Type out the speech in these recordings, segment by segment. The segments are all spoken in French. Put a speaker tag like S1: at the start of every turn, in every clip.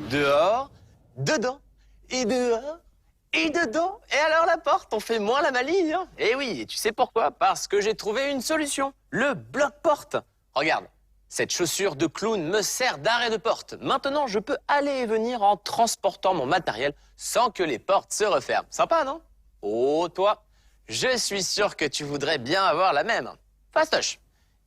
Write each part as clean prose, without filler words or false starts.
S1: Dehors, dedans, et dehors, et dedans. Et alors la porte, on fait moins la maligne, hein. Eh oui, et tu sais pourquoi? Parce que j'ai trouvé une solution, le bloc-porte. Regarde, cette chaussure de clown me sert d'arrêt de porte. Maintenant, je peux aller et venir en transportant mon matériel sans que les portes se referment. Sympa, non? Oh, toi, je suis sûr que tu voudrais bien avoir la même. Fastoche,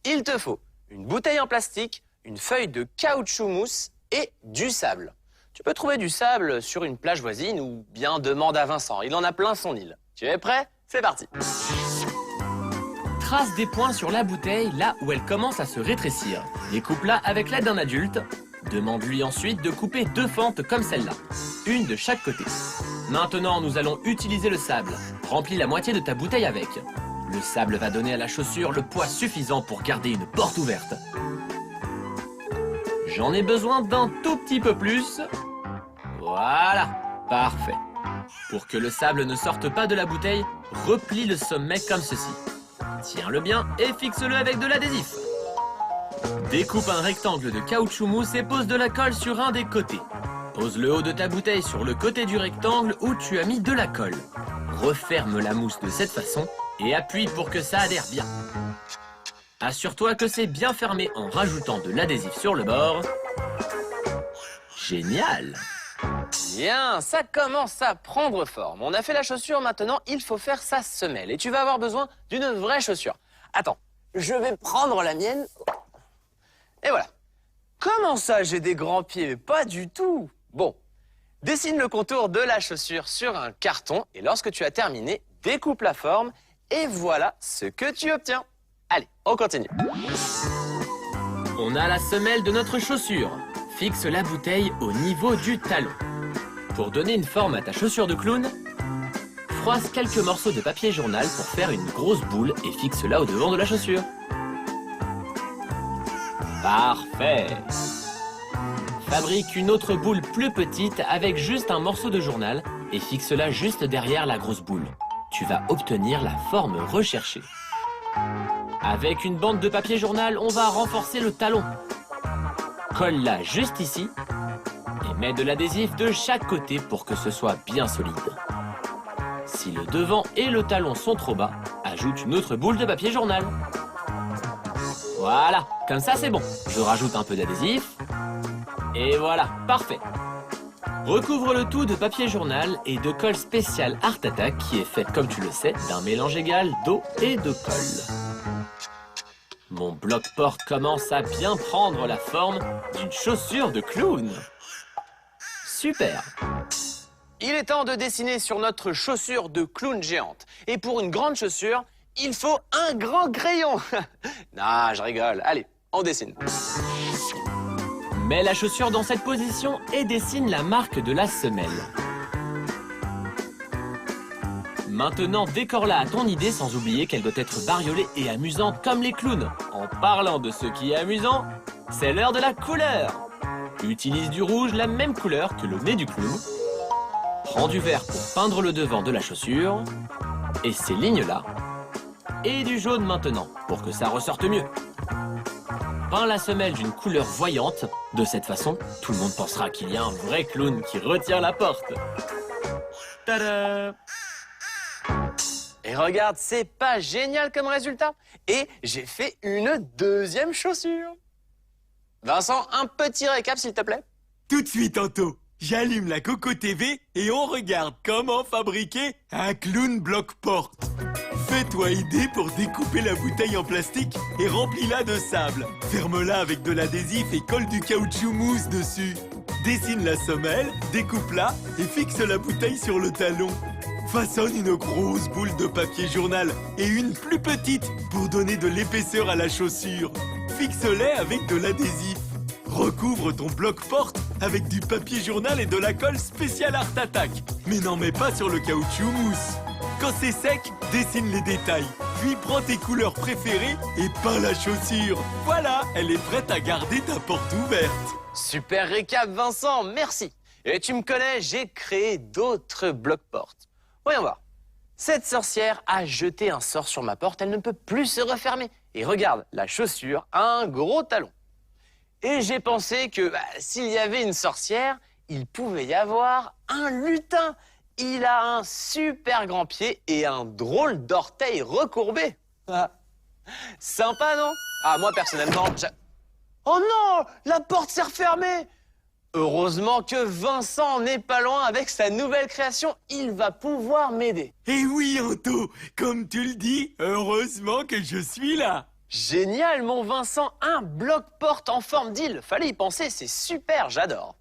S1: il te faut une bouteille en plastique, une feuille de caoutchouc mousse et du sable. Tu peux trouver du sable sur une plage voisine ou bien demande à Vincent. Il en a plein son île. Tu es prêt? C'est parti.
S2: Trace des points sur la bouteille là où elle commence à se rétrécir. Découpe-la avec l'aide d'un adulte. Demande-lui ensuite de couper 2 fentes comme celle-là, une de chaque côté. Maintenant, nous allons utiliser le sable. Remplis la moitié de ta bouteille avec. Le sable va donner à la chaussure le poids suffisant pour garder une porte ouverte. J'en ai besoin d'un tout petit peu plus. Voilà, parfait. Pour que le sable ne sorte pas de la bouteille, replie le sommet comme ceci. Tiens-le bien et fixe-le avec de l'adhésif. Découpe un rectangle de caoutchouc mousse et pose de la colle sur un des côtés. Pose le haut de ta bouteille sur le côté du rectangle où tu as mis de la colle. Referme la mousse de cette façon et appuie pour que ça adhère bien. Assure-toi que c'est bien fermé en rajoutant de l'adhésif sur le bord. Génial!
S1: Bien, ça commence à prendre forme. On a fait la chaussure, maintenant il faut faire sa semelle. Et tu vas avoir besoin d'une vraie chaussure. Attends, je vais prendre la mienne. Et voilà. Comment ça, j'ai des grands pieds? Pas du tout. Bon, dessine le contour de la chaussure sur un carton. Et lorsque tu as terminé, découpe la forme. Et voilà ce que tu obtiens. Allez, on continue.
S2: On a la semelle de notre chaussure. Fixe la bouteille au niveau du talon. Pour donner une forme à ta chaussure de clown, froisse quelques morceaux de papier journal pour faire une grosse boule et fixe-la au devant de la chaussure. Parfait! Fabrique une autre boule plus petite avec juste un morceau de journal et fixe-la juste derrière la grosse boule. Tu vas obtenir la forme recherchée. Avec une bande de papier journal, on va renforcer le talon. Colle-la juste ici et mets de l'adhésif de chaque côté pour que ce soit bien solide. Si le devant et le talon sont trop bas, ajoute une autre boule de papier journal. Voilà, comme ça c'est bon. Je rajoute un peu d'adhésif. Et voilà, parfait. Recouvre le tout de papier journal et de colle spéciale Art Attack qui est faite, comme tu le sais, d'un mélange égal d'eau et de colle. Mon bloc-porte commence à bien prendre la forme d'une chaussure de clown. Super!
S1: Il est temps de dessiner sur notre chaussure de clown géante. Et pour une grande chaussure, il faut un grand crayon. Non, je rigole. Allez, on dessine.
S2: Mets la chaussure dans cette position et dessine la marque de la semelle. Maintenant, décore-la à ton idée sans oublier qu'elle doit être bariolée et amusante comme les clowns. En parlant de ce qui est amusant, c'est l'heure de la couleur. Utilise du rouge, la même couleur que le nez du clown. Prends du vert pour peindre le devant de la chaussure. Et ces lignes-là. Et du jaune maintenant, pour que ça ressorte mieux. Peins la semelle d'une couleur voyante. De cette façon, tout le monde pensera qu'il y a un vrai clown qui retient la porte. Tada!
S1: Et regarde, c'est pas génial comme résultat? Et j'ai fait une deuxième chaussure. Vincent, un petit récap s'il te plaît.
S3: Tout de suite, Anto. J'allume la Coco TV et on regarde comment fabriquer un clown bloc-porte. Fais-toi aider pour découper la bouteille en plastique et remplis-la de sable. Ferme-la avec de l'adhésif et colle du caoutchouc mousse dessus. Dessine la semelle, découpe-la et fixe la bouteille sur le talon. Façonne une grosse boule de papier journal et une plus petite pour donner de l'épaisseur à la chaussure. Fixe-les avec de l'adhésif. Recouvre ton bloc-porte avec du papier journal et de la colle spéciale Art Attack. Mais n'en mets pas sur le caoutchouc mousse. Quand c'est sec, dessine les détails. Puis prends tes couleurs préférées et peins la chaussure. Voilà, elle est prête à garder ta porte ouverte.
S1: Super récap, Vincent, merci. Et tu me connais, j'ai créé d'autres blocs-portes. Voyons voir. Cette sorcière a jeté un sort sur ma porte, elle ne peut plus se refermer. Et regarde, la chaussure a un gros talon. Et j'ai pensé que s'il y avait une sorcière, il pouvait y avoir un lutin. Il a un super grand pied et un drôle d'orteil recourbé. Ah. Sympa, non? Ah, moi, personnellement, Oh non! La porte s'est refermée! Heureusement que Vincent n'est pas loin avec sa nouvelle création. Il va pouvoir m'aider.
S3: Et oui, Anto, comme tu le dis, heureusement que je suis là.
S1: Génial, mon Vincent, un bloc-porte en forme d'île. Fallait y penser, c'est super, j'adore.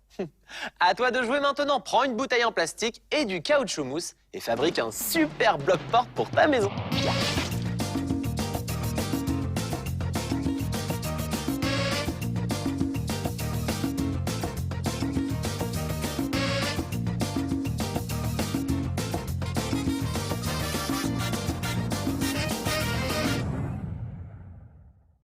S1: À toi de jouer maintenant. Prends une bouteille en plastique et du caoutchouc mousse et fabrique un super bloc-porte pour ta maison.